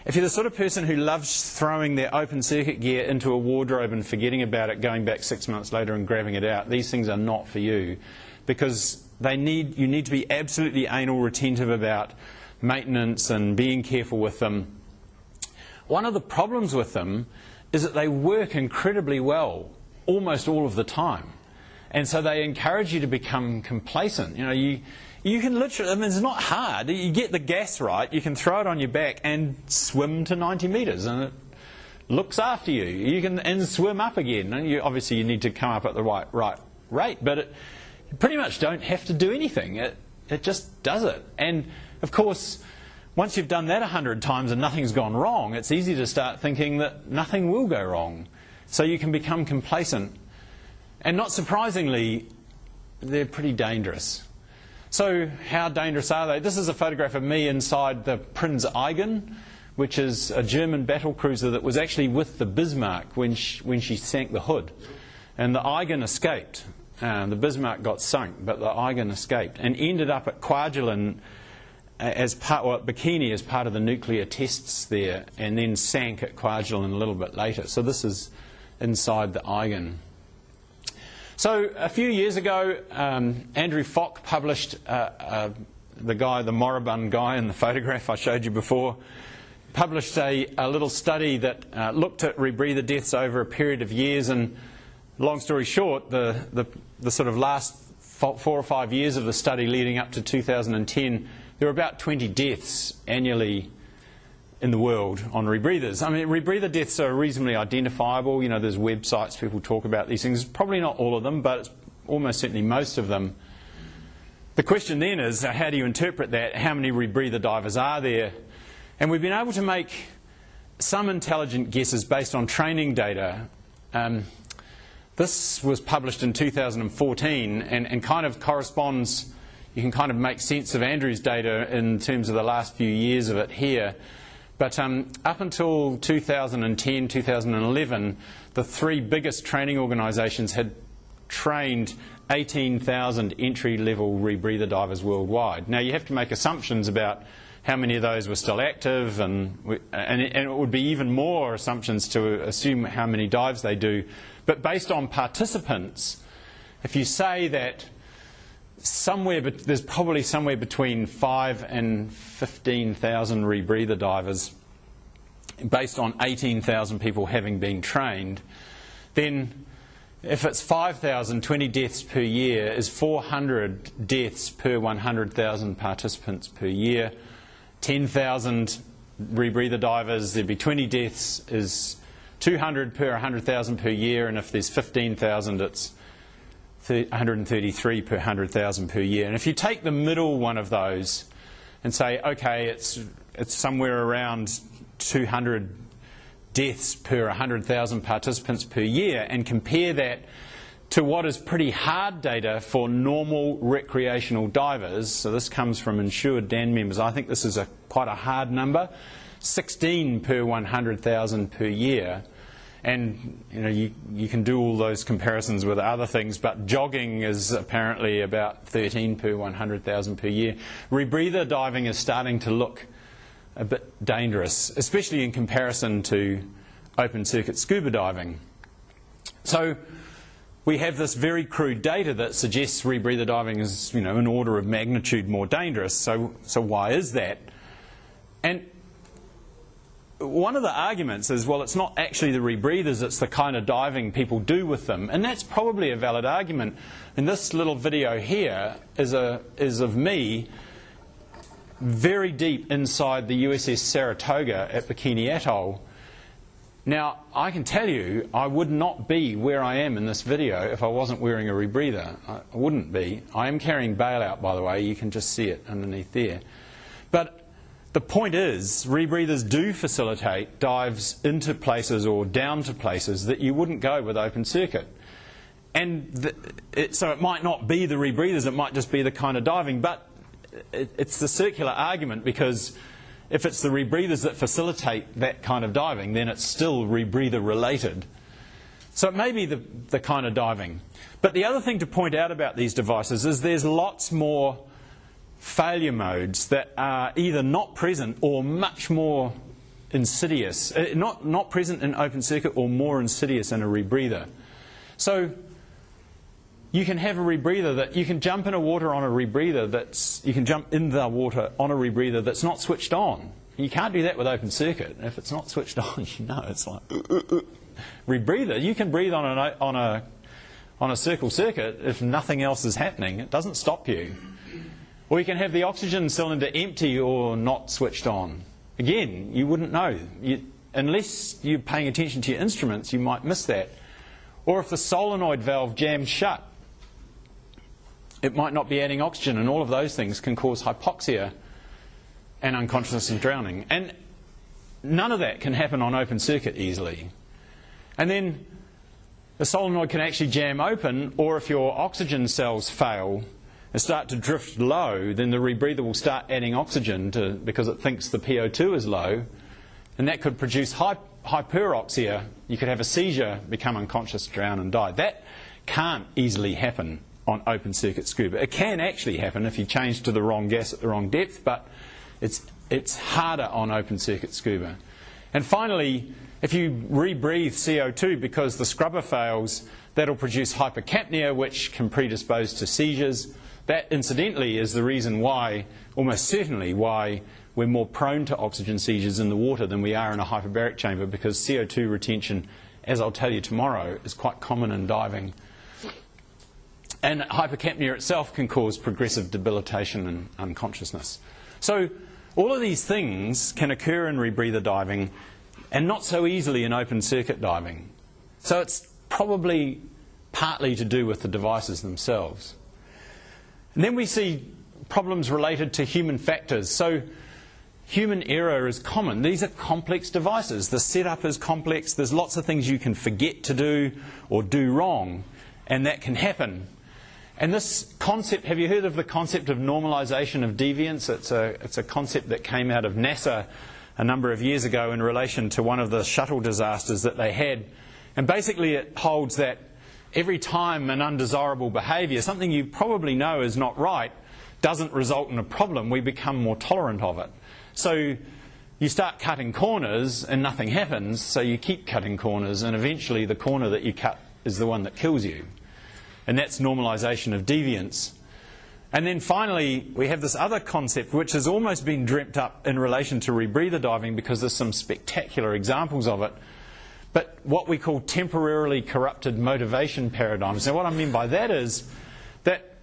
If you're the sort of person who loves throwing their open circuit gear into a wardrobe and forgetting about it, going back 6 months later and grabbing it out, these things are not for you, because you need to be absolutely anal retentive about maintenance and being careful with them. One of the problems with them is that they work incredibly well almost all of the time, and so they encourage you to become complacent. You know, you can literally, I mean, it's not hard. You get the gas right, you can throw it on your back and swim to 90 metres, and it looks after you. You can and swim up again. And obviously you need to come up at the right rate, but you pretty much don't have to do anything. It just does it. And of course, once you've done that 100 times and nothing's gone wrong, it's easy to start thinking that nothing will go wrong. So you can become complacent. And not surprisingly, they're pretty dangerous. So how dangerous are they? This is a photograph of me inside the Prinz Eugen, which is a German battle cruiser that was actually with the Bismarck when she sank the hood. And the Eugen escaped. The Bismarck got sunk, but the Eugen escaped and ended up at Kwajalein at Bikini as part of the nuclear tests there, and then sank at Kwajalein a little bit later. So this is inside the Eugen. So a few years ago, Andrew Fock published, the moribund guy in the photograph I showed you before, published a little study that looked at rebreather deaths over a period of years. And long story short, the sort of last 4 or 5 years of the study leading up to 2010, there were about 20 deaths annually in the world on rebreathers. I mean, rebreather deaths are reasonably identifiable. You know, there's websites, people talk about these things. Probably not all of them, but it's almost certainly most of them. The question then is, how do you interpret that? How many rebreather divers are there? And we've been able to make some intelligent guesses based on training data. This was published in 2014 and kind of corresponds, you can kind of make sense of Andrew's data in terms of the last few years of it here. But up until 2010, 2011, the 3 biggest training organisations had trained 18,000 entry-level rebreather divers worldwide. Now, you have to make assumptions about how many of those were still active, and it would be even more assumptions to assume how many dives they do. But based on participants, if you say that there's probably somewhere between 5,000 and 15,000 rebreather divers based on 18,000 people having been trained, then If it's 5,000, 20 deaths per year is 400 deaths per 100,000 participants per year. 10,000 rebreather divers, there'd be 20 deaths, is 200 per 100,000 per year, and if there's 15,000, it's 133 per 100,000 per year. And if you take the middle one of those and say, okay, it's somewhere around 200 deaths per 100,000 participants per year, and compare that to what is pretty hard data for normal recreational divers. So this comes from insured DAN members. I think this is quite a hard number, 16 per 100,000 per year. And you can do all those comparisons with other things, but jogging is apparently about 13 per 100,000 per year. Rebreather diving is starting to look a bit dangerous, especially in comparison to open circuit scuba diving. So we have this very crude data that suggests rebreather diving is, an order of magnitude more dangerous. So why is that? And one of the arguments is, well, it's not actually the rebreathers, it's the kind of diving people do with them. And that's probably a valid argument. And this little video here is of me very deep inside the USS Saratoga at Bikini Atoll. Now, I can tell you, I would not be where I am in this video if I wasn't wearing a rebreather. I wouldn't be. I am carrying bailout, by the way. You can just see it underneath there. But the point is, rebreathers do facilitate dives into places or down to places that you wouldn't go with open circuit. And so it might not be the rebreathers, it might just be the kind of diving, but it's the circular argument, because if it's the rebreathers that facilitate that kind of diving, then it's still rebreather related. So it may be the kind of diving. But the other thing to point out about these devices is there's lots more failure modes that are either not present or much more insidious. Not present in open circuit or more insidious in a rebreather. So you can have a rebreather that you can jump in the water on a rebreather you can jump in the water on a rebreather that's not switched on. You can't do that with open circuit. If it's not switched on, it's like rebreather. You can breathe on a circle circuit if nothing else is happening. It doesn't stop you. Or you can have the oxygen cylinder empty or not switched on. Again, you wouldn't know. Unless you're paying attention to your instruments, you might miss that. Or if the solenoid valve jams shut, it might not be adding oxygen, and all of those things can cause hypoxia and unconsciousness and drowning. And none of that can happen on open circuit easily. And then the solenoid can actually jam open, or if your oxygen cells fail and start to drift low, then the rebreather will start adding oxygen because it thinks the PO2 is low, and that could produce hyperoxia. You could have a seizure, become unconscious, drown and die. That can't easily happen on open circuit scuba. It can actually happen if you change to the wrong gas at the wrong depth, but it's harder on open circuit scuba. And finally, if you rebreathe CO2 because the scrubber fails, that'll produce hypercapnia, which can predispose to seizures. That, incidentally, is the reason why, almost certainly why, we're more prone to oxygen seizures in the water than we are in a hyperbaric chamber, because CO2 retention, as I'll tell you tomorrow, is quite common in diving. And hypercapnia itself can cause progressive debilitation and unconsciousness. So all of these things can occur in rebreather diving and not so easily in open circuit diving. So it's probably partly to do with the devices themselves. And then we see problems related to human factors. So human error is common. These are complex devices. The setup is complex. There's lots of things you can forget to do or do wrong, and that can happen. And this concept, have you heard of the concept of normalization of deviance? It's a concept that came out of NASA a number of years ago in relation to one of the shuttle disasters that they had. And basically it holds that every time an undesirable behaviour, something you probably know is not right, doesn't result in a problem, we become more tolerant of it. So you start cutting corners and nothing happens, so you keep cutting corners, and eventually the corner that you cut is the one that kills you. And that's normalization of deviance. And then finally, we have this other concept which has almost been dreamt up in relation to rebreather diving, because there's some spectacular examples of it. but what we call temporarily corrupted motivation paradigms. Now what I mean by that is that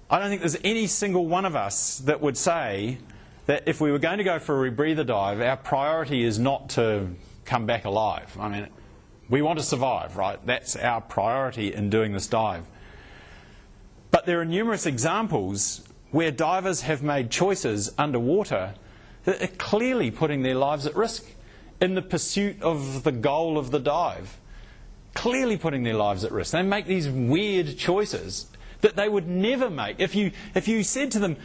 I don't think there's any single one of us that would say that if we were going to go for a rebreather dive, our priority is not to come back alive. I mean, we want to survive, right? That's our priority in doing this dive. But there are numerous examples where divers have made choices underwater that are clearly putting their lives at risk in the pursuit of the goal of the dive. Clearly putting their lives at risk. They make these weird choices that they would never make. If you said to them,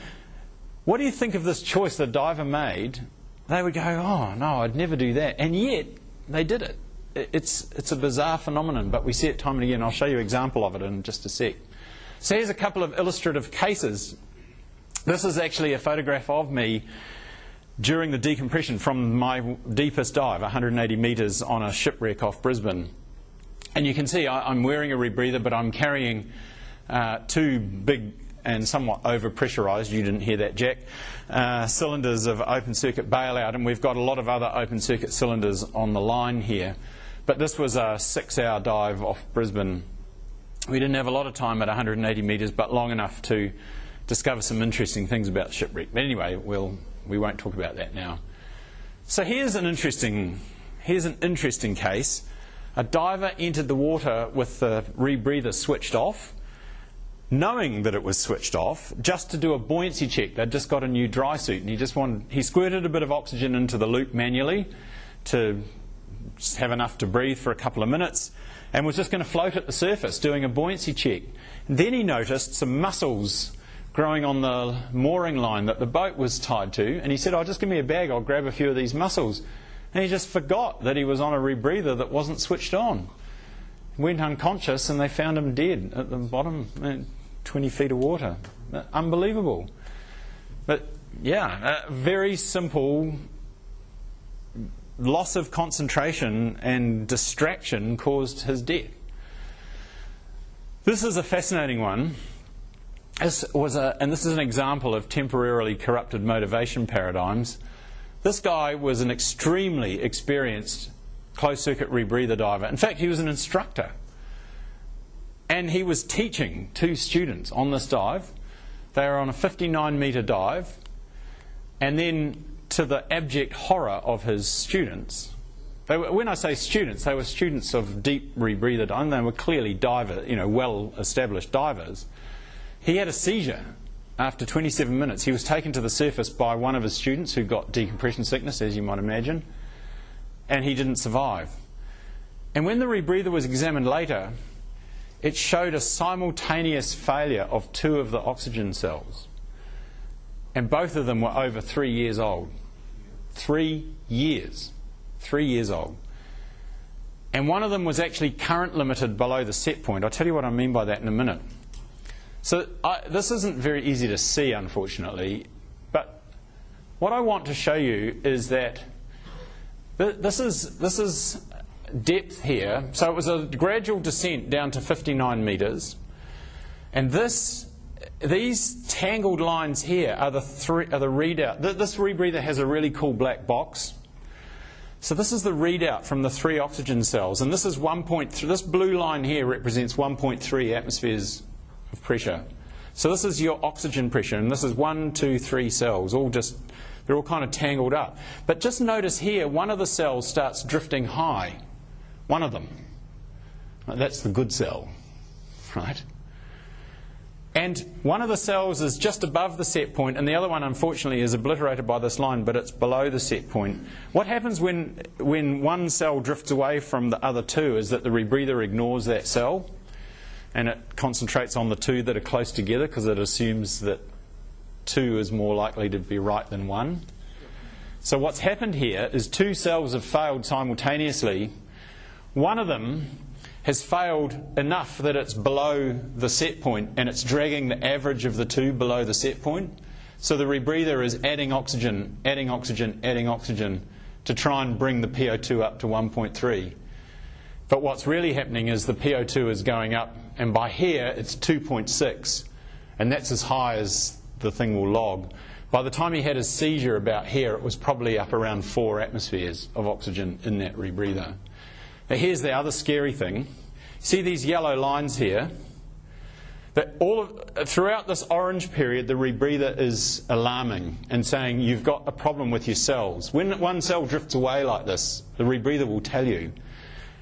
what do you think of this choice the diver made? They would go, oh no, I'd never do that. And yet, they did it. It's a bizarre phenomenon, but we see it time and again. I'll show you an example of it in just a sec. So here's a couple of illustrative cases. This is actually a photograph of me during the decompression from my deepest dive, 180 metres on a shipwreck off Brisbane. And you can see I'm wearing a rebreather, but I'm carrying two big and somewhat over-pressurised, you didn't hear that, Jack, cylinders of open circuit bailout, and we've got a lot of other open circuit cylinders on the line here. But this was a 6-hour dive off Brisbane. We didn't have a lot of time at 180 metres, but long enough to discover some interesting things about the shipwreck. But anyway, we won't talk about that now. So here's an interesting case. A diver entered the water with the rebreather switched off, knowing that it was switched off, just to do a buoyancy check. They'd just got a new dry suit, and he squirted a bit of oxygen into the loop manually to have enough to breathe for a couple of minutes, and was just going to float at the surface doing a buoyancy check. And then he noticed some mussels growing on the mooring line that the boat was tied to, and he said, oh, just give me a bag, I'll grab a few of these mussels. And he just forgot that he was on a rebreather that wasn't switched on. He went unconscious and they found him dead at the bottom, 20 feet of water. Unbelievable. But yeah, a very simple loss of concentration and distraction caused his death. This is a fascinating one. And this is an example of temporarily corrupted motivation paradigms. This guy was an extremely experienced closed-circuit rebreather diver. In fact, he was an instructor. And he was teaching 2 students on this dive. They were on a 59-metre dive. And then, to the abject horror of his students, when I say students, they were students of deep rebreather diving. They were clearly divers, well-established divers. He had a seizure after 27 minutes. He was taken to the surface by one of his students who got decompression sickness, as you might imagine, and he didn't survive. And when the rebreather was examined later, it showed a simultaneous failure of 2 of the oxygen cells. And both of them were over 3 years old. 3 years. 3 years old. And one of them was actually current limited below the set point. I'll tell you what I mean by that in a minute. So this isn't very easy to see, unfortunately, but what I want to show you is that this is depth here. So it was a gradual descent down to 59 metres, and these tangled lines here are the readout. This rebreather has a really cool black box. So this is the readout from the 3 oxygen cells, and this is 1.3. This blue line here represents 1.3 atmospheres of pressure. So this is your oxygen pressure, and this is 1, 2, 3 cells, they're all kind of tangled up. But just notice here, one of the cells starts drifting high. One of them. That's the good cell, right? And one of the cells is just above the set point, and the other one, unfortunately, is obliterated by this line, but it's below the set point. What happens when one cell drifts away from the other 2 is that the rebreather ignores that cell, and it concentrates on the 2 that are close together because it assumes that 2 is more likely to be right than 1. So what's happened here is 2 cells have failed simultaneously. One of them has failed enough that it's below the set point, and it's dragging the average of the 2 below the set point. So the rebreather is adding oxygen, adding oxygen, adding oxygen to try and bring the PO2 up to 1.3. But what's really happening is the PO2 is going up, and by here it's 2.6, and that's as high as the thing will log. By the time he had his seizure about here, it was probably up around 4 atmospheres of oxygen in that rebreather. Now here's the other scary thing. See these yellow lines here? That throughout this orange period, the rebreather is alarming and saying you've got a problem with your cells. When one cell drifts away like this, the rebreather will tell you.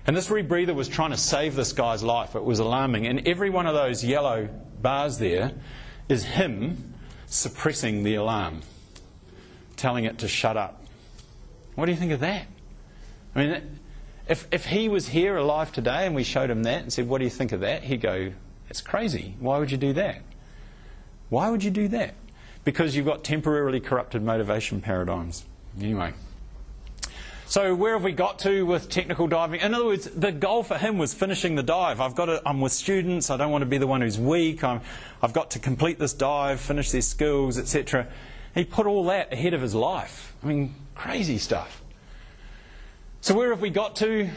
And this rebreather was trying to save this guy's life. It was alarming. And every one of those yellow bars there is him suppressing the alarm, telling it to shut up. What do you think of that? I mean, if he was here alive today and we showed him that and said, what do you think of that? He'd go, it's crazy. Why would you do that? Why would you do that? Because you've got temporarily corrupted motivation paradigms. Anyway. So where have we got to with technical diving? In other words, the goal for him was finishing the dive. I'm with students. I don't want to be the one who's weak. I've got to complete this dive, finish their skills, etc. He put all that ahead of his life. I mean, crazy stuff. So where have we got to?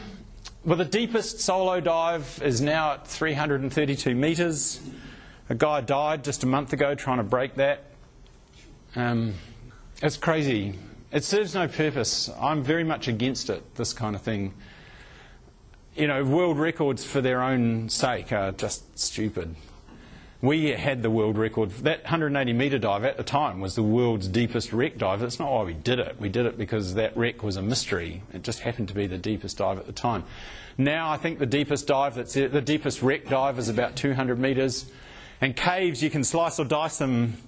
Well, the deepest solo dive is now at 332 metres. A guy died just a month ago trying to break that. It's crazy. It serves no purpose. I'm very much against it, this kind of thing. You know, world records for their own sake are just stupid. We had the world record. That 180-metre dive at the time was the world's deepest wreck dive. That's not why we did it. We did it because that wreck was a mystery. It just happened to be the deepest dive at the time. Now I think the deepest wreck dive is about 200 metres. And caves, you can slice or dice them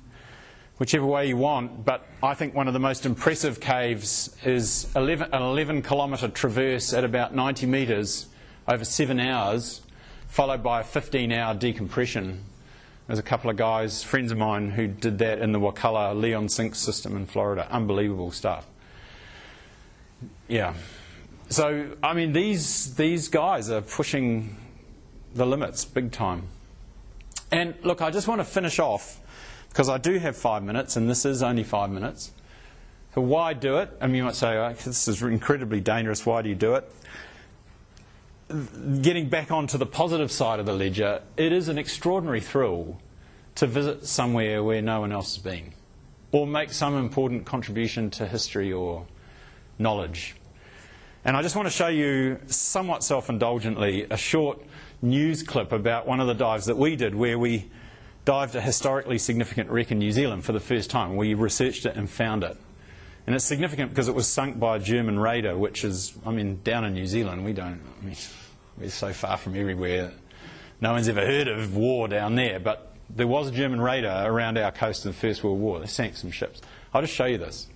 whichever way you want, but I think one of the most impressive caves is an 11-kilometre traverse at about 90 metres over 7 hours, followed by a 15-hour decompression. There's a couple of guys, friends of mine, who did that in the Wakala Leon Sink system in Florida. Unbelievable stuff. Yeah. So, I mean, these guys are pushing the limits big time. And look, I just want to finish off, because I do have 5 minutes, and this is only 5 minutes. So why do it? I mean, you might say, oh, this is incredibly dangerous. Why do you do it? Getting back onto the positive side of the ledger, it is an extraordinary thrill to visit somewhere where no one else has been, or make some important contribution to history or knowledge. And I just want to show you, somewhat self-indulgently, a short news clip about one of the dives that we did, where we dived a historically significant wreck in New Zealand for the first time. We researched it and found it. And it's significant because it was sunk by a German raider, which is, I mean, down in New Zealand, we're so far from everywhere. No one's ever heard of war down there, but there was a German raider around our coast in the First World War. They sank some ships. I'll just show you this.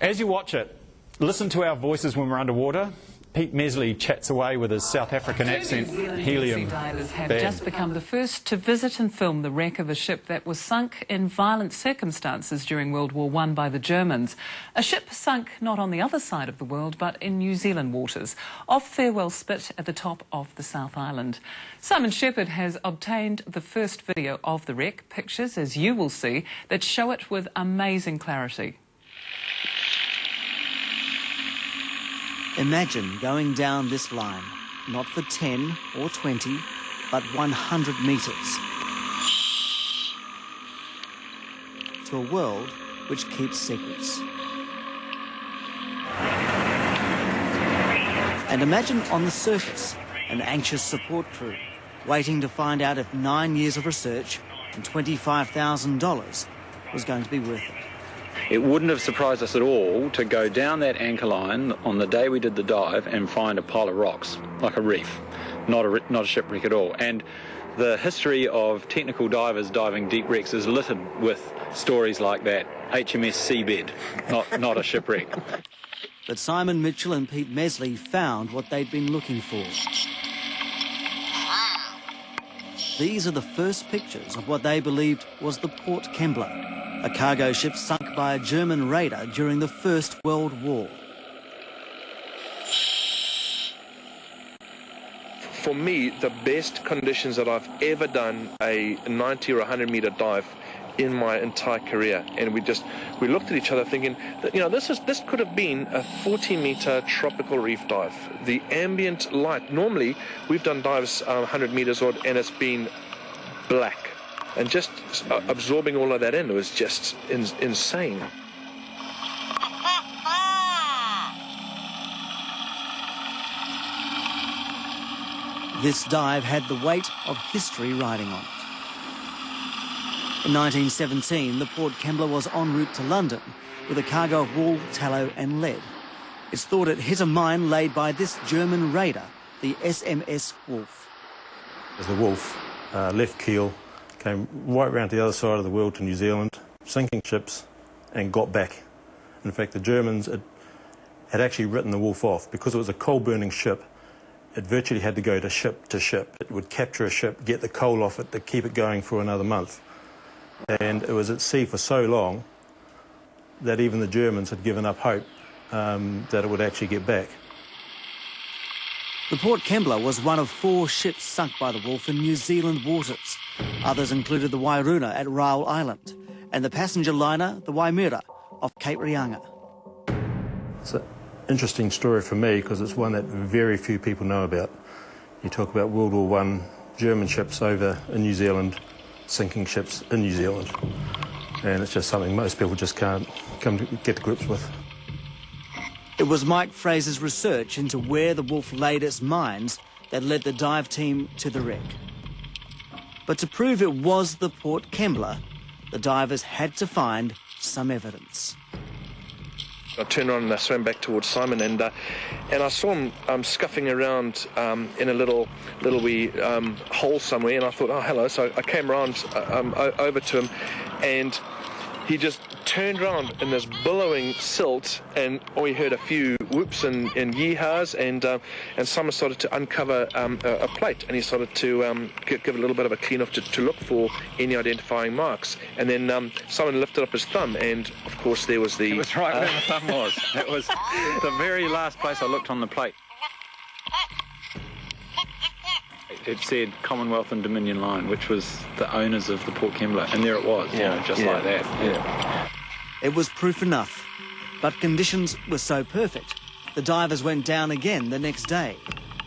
As you watch it, listen to our voices when we're underwater. Pete Mesley chats away with his South African accent, helium divers have band. just become the first to visit and film the wreck of a ship that was sunk in violent circumstances during World War I by the Germans. A ship sunk not on the other side of the world, but in New Zealand waters, off Farewell Spit at the top of the South Island. Simon Shepherd has obtained the first video of the wreck, pictures, as you will see, that show it with amazing clarity. Imagine going down this line, not for 10 or 20, but 100 metres. To a world which keeps secrets. And imagine on the surface, an anxious support crew, waiting to find out if 9 years of research and $25,000 was going to be worth it. It wouldn't have surprised us at all to go down that anchor line on the day we did the dive and find a pile of rocks, like a reef, not a shipwreck at all. And the history of technical divers diving deep wrecks is littered with stories like that. HMS Seabed, not a shipwreck. But Simon Mitchell and Pete Mesley found what they'd been looking for. These are the first pictures of what they believed was the Port Kembla, a cargo ship sunk by a German raider during the First World War. For me, the best conditions that I've ever done a 90 or 100 metre dive in my entire career. And we looked at each other thinking that, this could have been a 40-metre tropical reef dive. The ambient light, normally we've done dives 100 metres and it's been black. And just absorbing all of that in was just insane. This dive had the weight of history riding on it. In 1917, the Port Kembla was en route to London with a cargo of wool, tallow and lead. It's thought it hit a mine laid by this German raider, the SMS Wolf. The Wolf left keel, came right round to the other side of the world to New Zealand, sinking ships, and got back. In fact, the Germans had actually written the Wolf off. Because it was a coal-burning ship, it virtually had to go to ship to ship. It would capture a ship, get the coal off it to keep it going for another month. And it was at sea for so long that even the Germans had given up hope that it would actually get back. The Port Kembla was one of 4 ships sunk by the Wolf in New Zealand waters. Others included the Wairuna at Raoul Island and the passenger liner, the Waimura, off Cape Reinga. It's an interesting story for me because it's one that very few people know about. You talk about World War I, German ships over in New Zealand, sinking ships in New Zealand. And it's just something most people just can't get to grips with. It was Mike Fraser's research into where the Wolf laid its mines that led the dive team to the wreck. But to prove it was the Port Kembla, the divers had to find some evidence. I turned around and I swam back towards Simon, and I saw him scuffing around in a little wee hole somewhere, and I thought, oh, hello. So I came around over to him, and he just turned around in this billowing silt, and we heard a few whoops and yeehaws, and Simon started to uncover a plate, and he started to give it a little bit of a clean off to look for any identifying marks. And then Simon lifted up his thumb, and of course there was the... It was right where my thumb was. It was the very last place I looked on the plate. It said Commonwealth and Dominion Line, which was the owners of the Port Kembla, and there it was, just like that. Yeah. It was proof enough, but conditions were so perfect, the divers went down again the next day.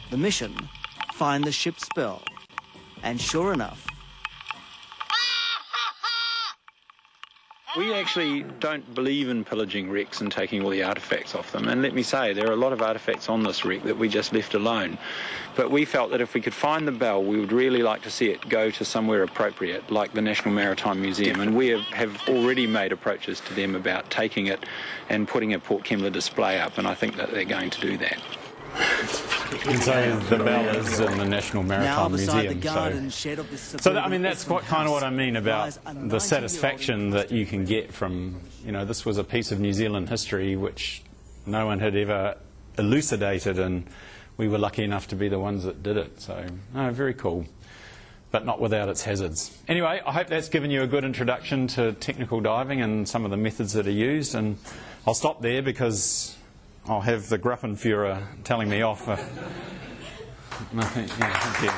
The mission, find the ship's bell. And sure enough... We actually don't believe in pillaging wrecks and taking all the artefacts off them. And let me say, there are a lot of artefacts on this wreck that we just left alone. But we felt that if we could find the bell, we would really like to see it go to somewhere appropriate, like the National Maritime Museum. And we have already made approaches to them about taking it and putting a Port Kembla display up. And I think that they're going to do that. And so the bell is in the National Maritime Museum. I mean, that's kind of what I mean about the satisfaction that you can get from, this was a piece of New Zealand history which no one had ever elucidated, and we were lucky enough to be the ones that did it. So, no, very cool, but not without its hazards. Anyway, I hope that's given you a good introduction to technical diving and some of the methods that are used, and I'll stop there because I'll have the Gruppenführer telling me off. Thank you.